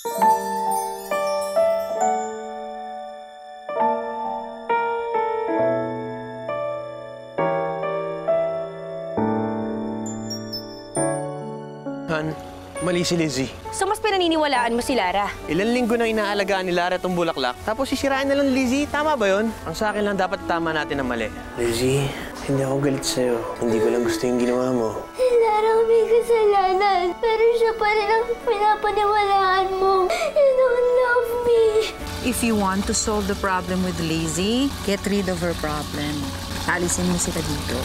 Han, mali si Lizzie. So mas pinaniniwalaan mo si Lara? Ilang linggo nang inaalagaan ni Lara itong bulaklak, tapos sisirain na lang Lizzie. Tama ba yun? Ang sa akin lang dapat tama natin ang mali. Lizzie, hindi ako galit sa'yo. Hindi ko lang gusto yung ginawa mo. Lara, may kasalanan. Pero siya pa rin ang pinapaniwalaan mo. You don't love me. If you want to solve the problem with Lizzie, get rid of her problem. Alisin mo sila dito.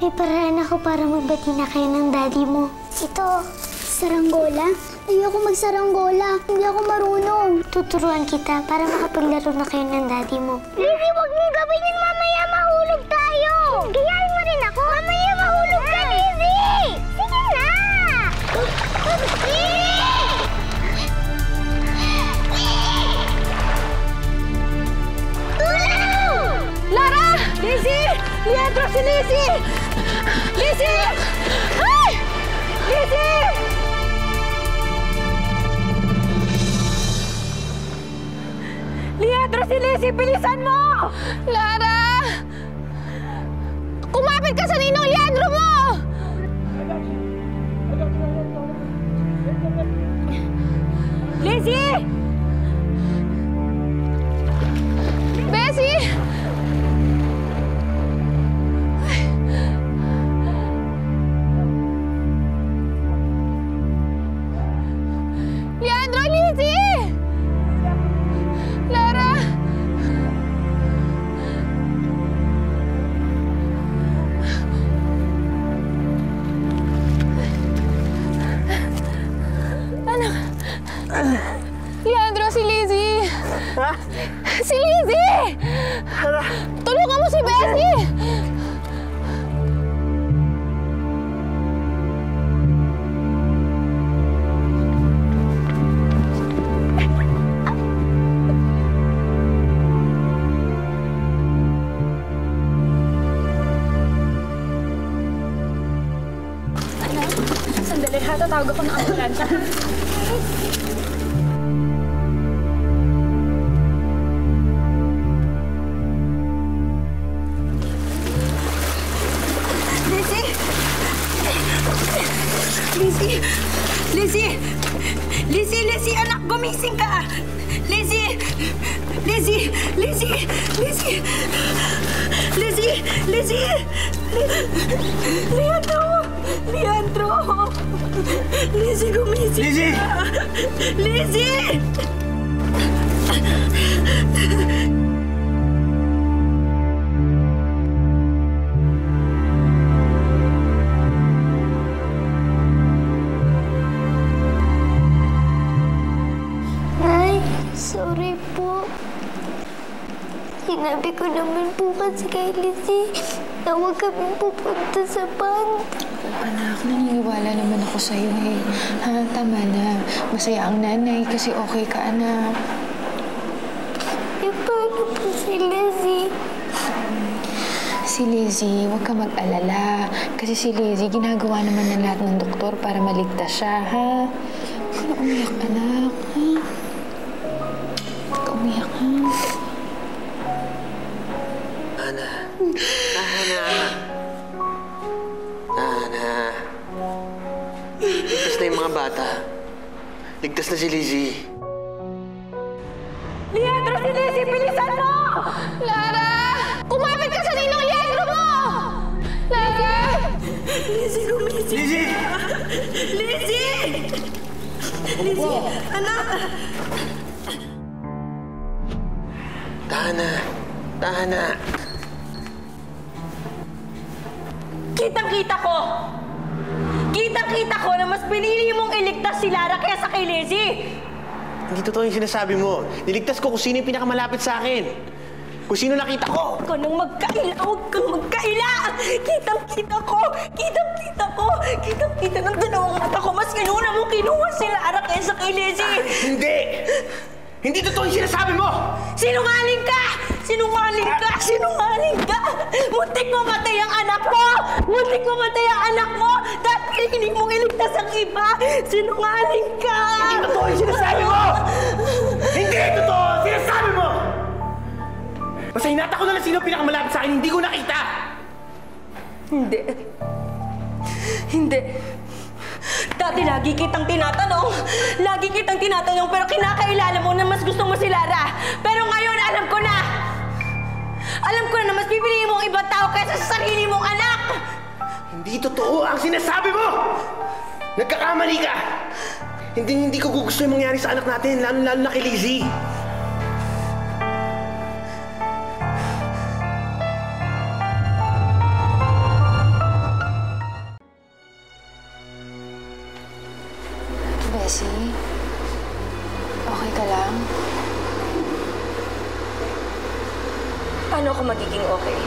May paraan ako para magbati na kayo ng daddy mo. Ito, saranggola. Ayoko magsaranggola. Hindi ako marunong. Tuturuan kita para makapaglaro na kayo ng daddy mo. Lizzie, huwag mong gawin yun. Mamaya mahulog tayo. Gayahin mo rin ako. Mamaya mahulog ka, Lizzie! Sige na! Tulong! Lara! Lizzie! Leandro, si Lizzie! Lizzie! Ay! Lizzie! Leandro, si Lizzie! Bilisan mo! Lara! Kumapit ka sa ninong Leandro mo! Lizzie! Bessie! Leandro, Lizzie! Lara! Anak! Leandro, si Lizzie! Ha? Si Lizzie! Tulungan mo si Bessie! Sandali, tatawag ako ng ambulansya. Lizzie! Lizzie! Lizzie! Lizzie! Anak, gumising ka! Lizzie! Lizzie! Lizzie! Lizzie! Lizzie! Lizzie! Leandro! Leandro! Lizzie, gumising Lizzie! ka! Lizzie! Sorry po. Sinabi ko naman po kasi kay Lizzie na huwag kami pupunta sa band. Anak, naniniwala naman ako sa'yo eh. Ha, tama na. Masaya ang nanay kasi okay ka, anak. Eh, paano po si Lizzie? Si Lizzie, huwag ka mag-alala. Kasi si Lizzie, ginagawa naman ng lahat ng doktor para maligtas siya, ha? Huwag ka na umiyak, anak. Ha? Huwag ka umiyak, ha? Ana. Ana. Ana. Ligtas na yung mga bata. Ligtas na si Lizzie. Leandro, si Lizzie! Bilisan mo! Lara! Kumapit ka sa ninong Leandro mo! Lara! Lizzie, gumising! Lizzie! Lizzie! Lizzie! Anak! Tahana. Tahana. Kitang-kita ko! Kitang-kita ko na mas pinili mong iligtas si Lara kaysa kay Lizzie! Hindi totoo yung sinasabi mo. Niligtas ko kung sino yung pinakamalapit sa akin. Kung sino nakita ko. Huwag ka nang magkaila! Huwag kang magkaila! Kitang-kita ko! Kitang-kita ko! Kitang-kita ng dalawang mata ko! Mas inuna mong kinuha si Lara kaysa kay Lizzie! Hindi! Hindi totoo yung sinasabi mo! Sinungaling ka! Sinungaling ka! Sinungaling ka! Muntik mo matay ang anak mo! Muntik mo matay ang anak mo! Dahil pinili mong iligtas ang iba! Sinungaling ka! Hindi totoo yung sinasabi mo! Basta hinata ko na lang sino pinakamalapit sa akin, hindi ko nakita! Hindi. Hindi. Dati lagi kitang tinatanong. Lagi kitang tinatanong pero kinakailala mo na mas gusto mo si Lara. Pero ngayon alam ko na! Alam ko na mas pipiliin mo ang ibang tao kaysa sa sarili mong anak! Hindi totoo ang sinasabi mo! Nagkakamali ka! Hindi ko gusto yung mangyari sa anak natin, lalo-lalo na kay Lizzie. Bessie, okay ka lang? Paano ako magiging okay?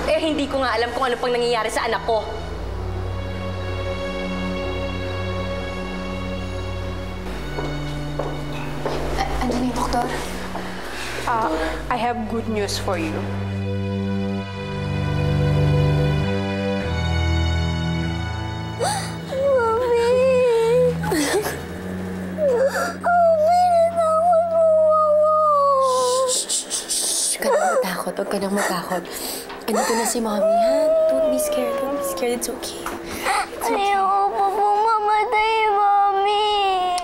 Eh, hindi ko nga alam kung ano pang nangyayari sa anak ko. Ano na yung doktor? I have good news for you. Huwag ka nang matakot. Andito na si Mommy, ha? Don't be scared. Don't be scared. It's okay. Ayoko pa pong mamatay, Mami.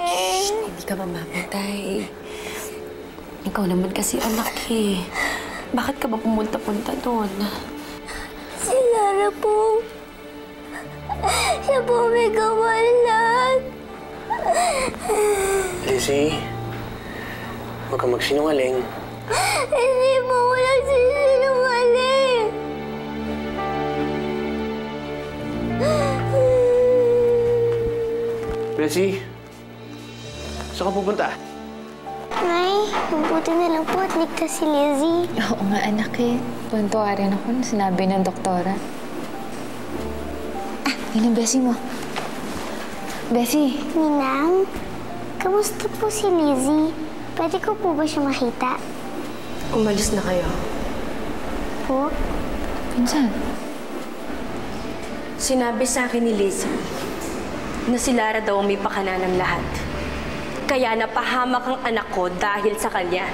Shh! Hindi ka mamamatay. Ikaw naman kasi anak eh. Bakit ka ba pumunta-punta doon? Si Lara po. Siya po may kawalan. Lizzie, huwag kang magsinungaling. Hindi po ako nagsisinungaling. Lizzie, saan ka pupunta? Nay, mabuti na lang po at ligtas si Lizzie. Oo nga, anak eh. Tuntua rin ako na sinabi ng doktora. Yun ang Bessie mo. Bessie. Ninang, kamusta po si Lizzie? Pwede ko po ba siya makita? Umalis na kayo. Po? Pinsan. Sinabi sa akin ni Lizzie na si Lara daw ang may pakana ng lahat. Kaya napahamak ang anak ko dahil sa kanya.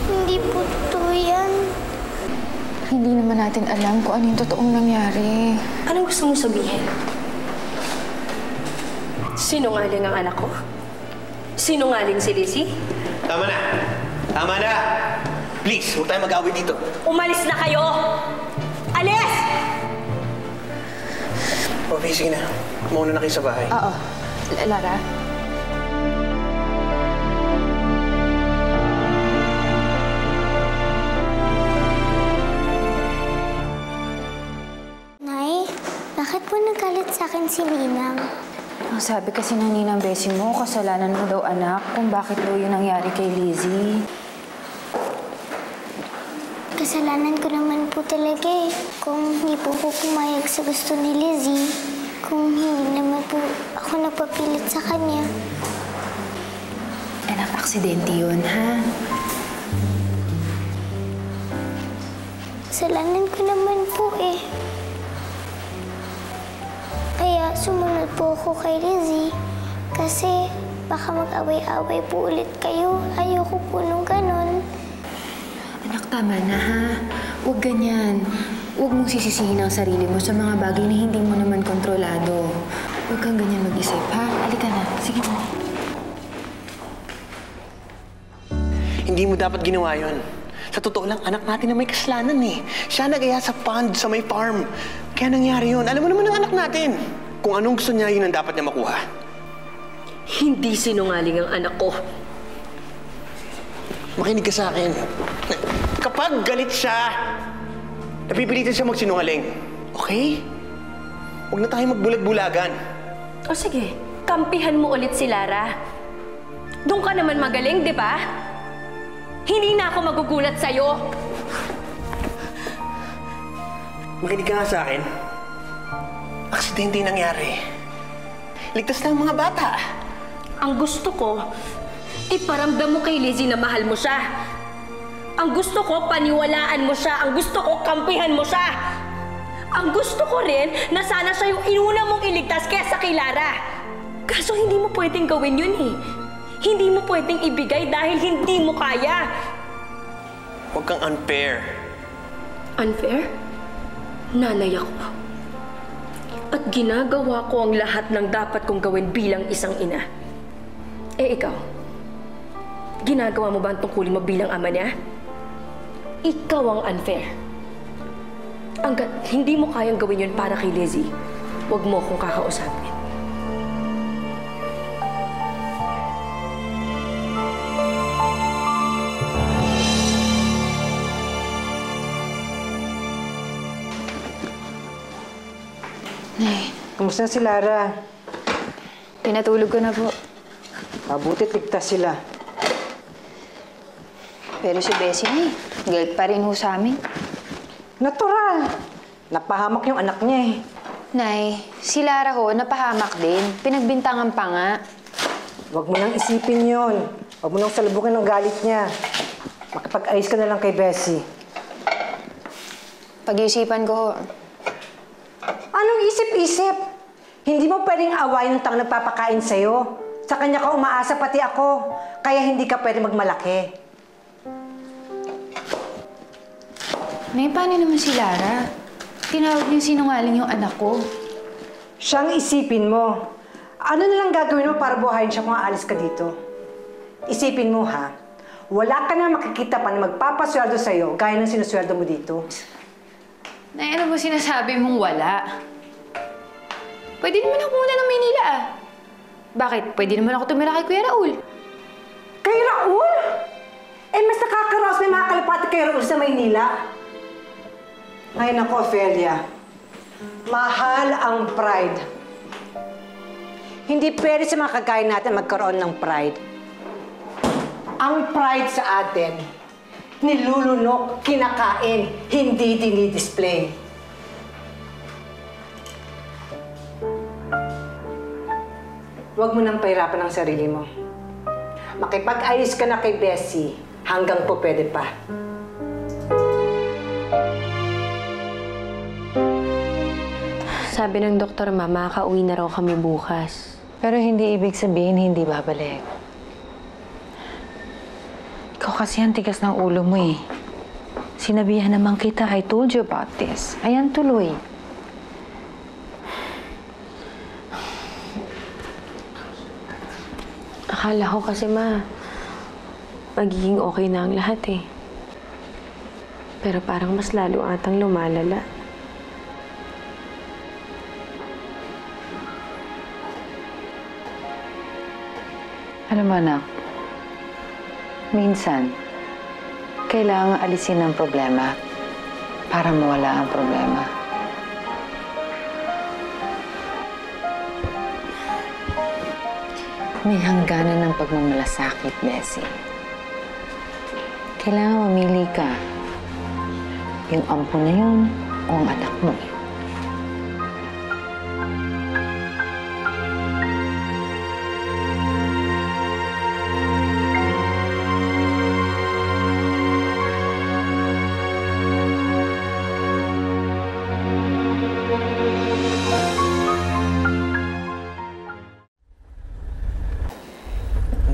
Hindi po totoo yan. Hindi naman natin alam kung ano yung totoong nangyari. Anong gusto mong sabihin? Sinungaling ang anak ko? Sinungaling si Lizzie? Tama na! Tama na! Please, huwag tayo mag-away dito. Umalis na kayo! Alis! Okay, sige na. Mauna na kayo sa bahay. Oo. Lara? Nay, bakit po nagalit sa akin si Ninang? Ang sabi kasi ng ninang Bessie mo, kasalanan mo daw anak kung bakit daw yun nangyari kay Lizzie. Kasalanan ko naman po talaga eh. Kung hindi po pumayag sa gusto ni Lizzie, kung hindi naman po ako nagpapilit sa kanya. Anak, aksidente yun, ha? Kasalanan ko naman po eh. Kaya sumunod po ako kay Lizzie. Kasi baka mag-away-away po ulit kayo. Ayoko po nung ganon. Anak, tama na, ha? Huwag ganyan. Huwag mong sisisihin ang sarili mo sa mga bagay na hindi mo naman kontrolado. Huwag kang ganyan mag-isip, ha? Halika na. Sige na. Hindi mo dapat ginawa yun. Sa totoo lang, anak natin na may kasalanan eh. Siya nag-aya sa pond sa may farm. Kaya nangyari yun. Alam mo naman ang anak natin. Kung anong gusto niya, yun ang dapat niya makuha. Hindi sinungaling ang anak ko. Makinig ka sa akin. Kapag galit siya, napipilitan siya magsinungaling. Okay? Huwag na tayo magbulag-bulagan. O sige, kampihan mo ulit si Lara. Doon ka naman magaling, di ba? Hindi na ako magugulat sa'yo. Makinig ka nga sa akin. Aksidente yung nangyari. Ligtas lang ang mga bata. Ang gusto ko, iparamdam mo kay Lizzie na mahal mo siya. Ang gusto ko, paniwalaan mo siya. Ang gusto ko, kampihan mo siya. Ang gusto ko rin na sana siya yung inuna mong iligtas kesa kay Lara. Kaso hindi mo pwedeng gawin yun eh. Hindi mo pwedeng ibigay dahil hindi mo kaya. Huwag kang unfair. Unfair? Nanay ako. At ginagawa ko ang lahat ng dapat kong gawin bilang isang ina. Eh ikaw, ginagawa mo ba ang tungkulin mo bilang ama niya? Ikaw ang unfair. Hanggat hindi mo kayang gawin yun para kay Lizzie, huwag mo akong kakausapin. Nay, Kumusta si Lara? pinatulog ko na po. Mabutit ligtas sila. Pero si Bessie, Nay, galit pa rin ho sa amin. Natural. Napahamak yung anak niya eh. Nay, si Lara ho, napahamak din. Pinagbintangan pa nga. Huwag mo nang isipin yon. Huwag mo nang salubungin ang galit niya. Makipag-ayos ka na lang kay Bessie. Pag-iisipan ko ho. Anong isip-isip? Hindi mo pwedeng awayin ng tang nagpapakain sa'yo. Sa kanya ka umaasa pati ako. Kaya hindi ka pwede magmalaki. Nay, paano naman si Lara? Tinawag niya sinungaling yung anak ko. Siyang isipin mo. Ano nalang gagawin mo para buhayin siya kung aalis ka dito? Isipin mo ha. Wala ka na makikita pa na magpapasweldo sa'yo gaya ng sinusweldo mo dito. Nay, ano ba sinasabi mong wala? Pwede naman ako muna ng Maynila ah. Bakit? Pwede naman ako tumira kay Kuya Raul. Kay Raul? Eh, mas nakakaraos may mga kalapati kay Raul sa Maynila. Ay, naku, Ophelia. Mahal ang pride. Hindi pwede sa mga kagaya natin magkaroon ng pride. Ang pride sa atin, nilulunok, kinakain, hindi dinidisplay. Huwag mo nang pahirapan ang sarili mo. Makipag-ayos ka na kay Bessie, hanggang po pwede pa. Sabi ng doktor, Mama, makauwi na raw kami bukas. Pero hindi ibig sabihin hindi babalik. Ikaw kasi ang tigas ng ulo mo eh. Sinabihan naman kita, I told you about this. Ayan tuloy. Akala ko kasi, Ma, magiging okay na ang lahat eh. Pero parang mas lalo atang lumalala. Alam mo, anak, minsan, kailangan alisin ang problema para mawala ang problema. May hangganan ng pagmamalasakit, Bessie. Kailangan mamili ka. Yung ampo na yun o ang anak mo.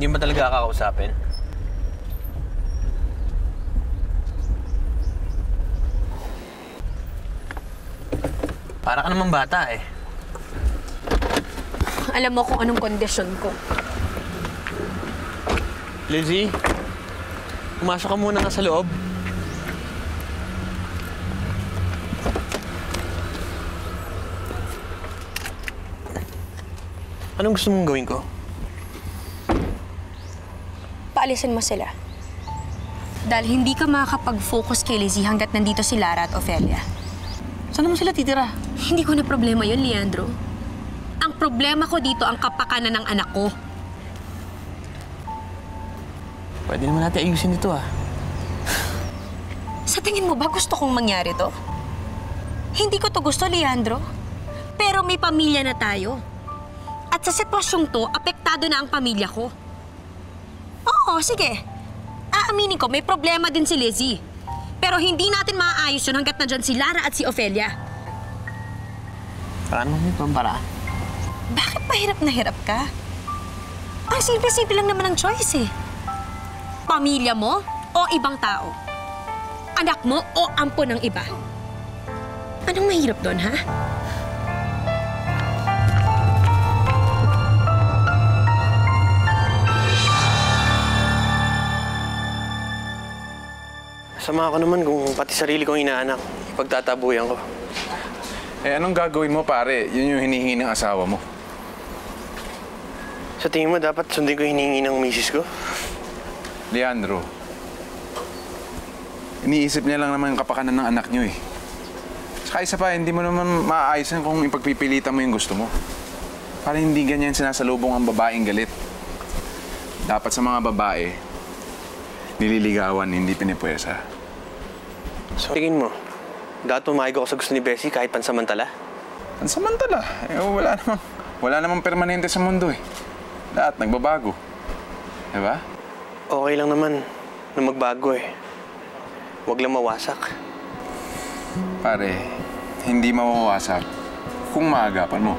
Hindi mo talaga kakausapin? Para ka naman bata eh. Alam mo kung anong kondisyon ko. Lizzie, pumasok ka muna nga sa loob. Anong gusto mong gawin ko? Paalisin mo sila. Dahil hindi ka makakapag-focus kay Lizzie hanggat nandito si Lara at Ophelia. Saan naman sila titira? Hindi ko na problema yun, Leandro. Ang problema ko dito ang kapakanan ng anak ko. Pwede naman natin ayusin ito ah. Sa tingin mo ba gusto kong mangyari to? Hindi ko to gusto, Leandro. Pero may pamilya na tayo. At sa sitwasyong to, apektado na ang pamilya ko. Oo, sige. Aaminin ko, may problema din si Lizzie. Pero hindi natin maaayos yun hanggat nandyan si Lara at si Ophelia. Paano may pamparaan? Bakit pa hirap na hirap ka? Ang simple-simple lang naman ang choice eh. Pamilya mo o ibang tao? anak mo o ampon ng iba? Anong mahirap doon, ha? Sama ko naman kung pati sarili kong inaanak, ipagtatabuyan ko. Eh, anong gagawin mo, pare? Yun yung hinihingi ng asawa mo. Sa tingin mo, dapat sundin ko hinihingi ng misis ko? Leandro, iniisip niya lang naman yung kapakanan ng anak niyo eh. Saka isa pa, hindi mo naman maaayos yan kung ipagpipilitan mo yung gusto mo. Para hindi ganyan sinasalubong ang babaeng galit. Dapat sa mga babae, nililigawan, hindi pinipwesa. So, tingin mo, dapat pumayag ako sa gusto ni Bessie kahit pansamantala? Pansamantala? Eh, wala namang permanente sa mundo eh. Lahat nagbabago. Diba? Okay lang naman na magbago eh. Huwag lang mawasak. Pare, hindi mawawasak kung maagapan mo.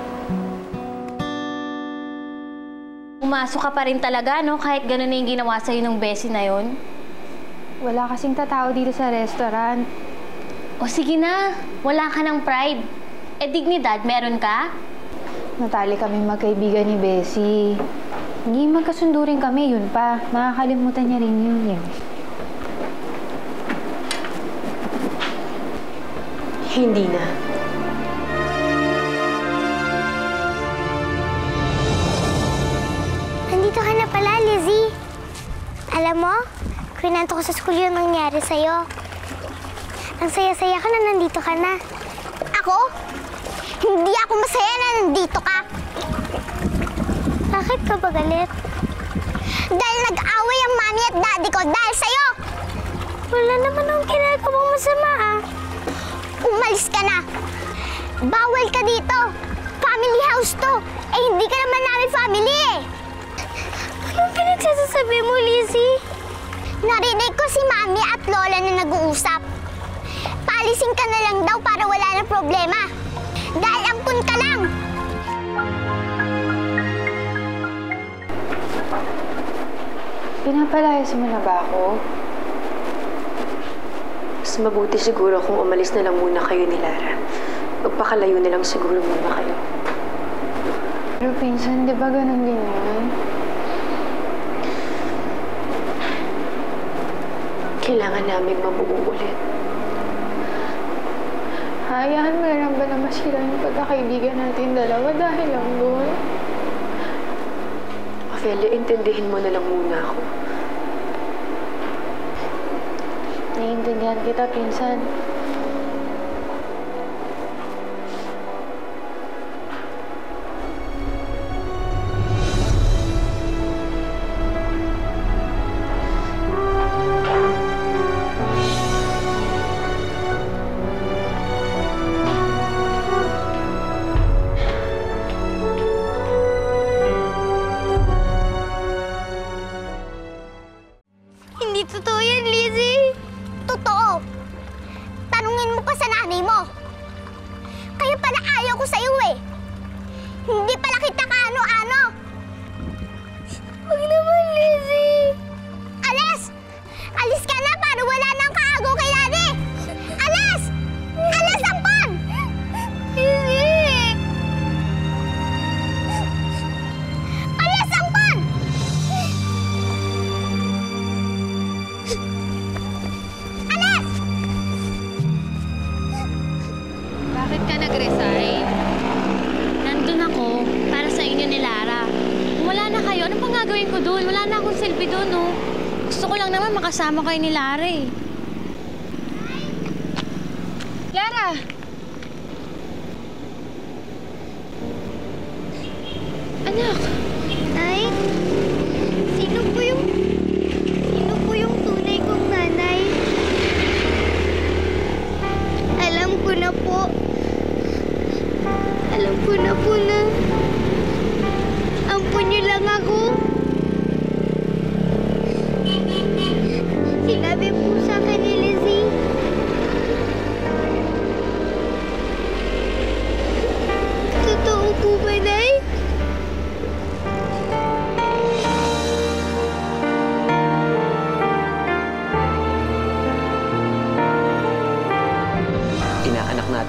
Pumasok ka pa rin talaga, no? Kahit ganun na yung ginawa sa'yo ng Bessie na yon. Wala kasing tatao dito sa restaurant. O sige na, wala ka ng pride. Eh, dignidad, meron ka? Natali kami magkaibigan ni Bessie. Hindi magkasundo rin kami, yun pa. Nakakalimutan niya rin yun. Hindi na. Nandito ka na pala, Lizzie. Alam mo, kwento ko sa school yung nangyari sa'yo. Ang saya-saya ko na nandito ka na. Ako? Hindi ako masaya na nandito ka. Bakit ka ba galit? Dahil nag-away ang mami at daddy ko dahil sa'yo. Wala naman akong ginagawang masama, ha? Umalis ka na. Bawal ka dito. Family house to. Eh, hindi ka naman namin family, eh. Anong pinagsasasabi mo, Lizzie? Narinig ko si Mami at Lola na nag-uusap. Paalisin ka na lang daw para wala na problema. Dahil ampun ka lang. Pinapalayas mo na ba ako? Mas mabuti siguro kung umalis na lang muna kayo ni Lara. Magpakalayo na lang siguro muna kayo. Pero pinsan, di ba ganun din yun? Kailangan namin mabuo ulit. Hayaan mo lang ba na masira yung pagkakaibigan natin dalawa dahil lang doon? Ophelia, intindihin mo na lang muna ako. Naiintindihan kita, pinsan. Hindi totoo yan, Lizzie. Totoo. Tanungin mo pa sa nanay mo. Kaya pala ayaw ko sa'yo eh. Hindi pala kita kaano-ano. Huwag naman, Lizzie. Alis! Alis ka na para wala nang kaagaw kay Daddy. Alis! Alis ang pan! Lizzie! Alis ang pan! Alis! Bakit ka nag-resign? Nandun ako para sa inyo ni Lara. Kung wala na kayo, ano pang gagawin ko doon? Wala na akong silbi doon, no? Gusto ko lang naman makasama kayo ni Lara, eh. Lara! Anak! Nay? Sino po yung tunay kong nanay? Alam ko na po. Alam ko na po na ampun niyo lang ako. Sinabi po sa akin ni Lizzie.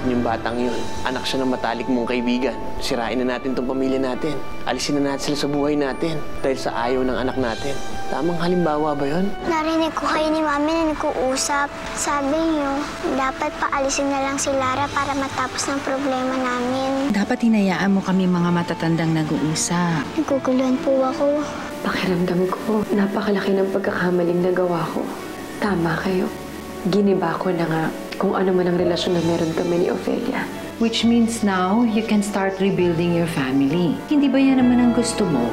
natin yung batang yun. Anak siya ng matalik mong kaibigan. Sirain na natin tong pamilya natin. Alisin na natin sila sa buhay natin dahil sa ayaw ng anak natin. Tamang halimbawa ba yun? Narinig ko kayo ni Mami na nag-uusap. Sabi niyo, dapat paalisin na lang si Lara para matapos ng problema namin. Dapat hinayaan mo kami mga matatandang nag-uusap. Naguguluhan po ako. Pakiramdam ko, napakalaki ng pagkakamaling nagawa ko. Tama kayo. Giniba ko na nga kung ano man ang relasyon na meron kami ni Ophelia. Which means now, you can start rebuilding your family. Hindi ba yan naman ang gusto mo?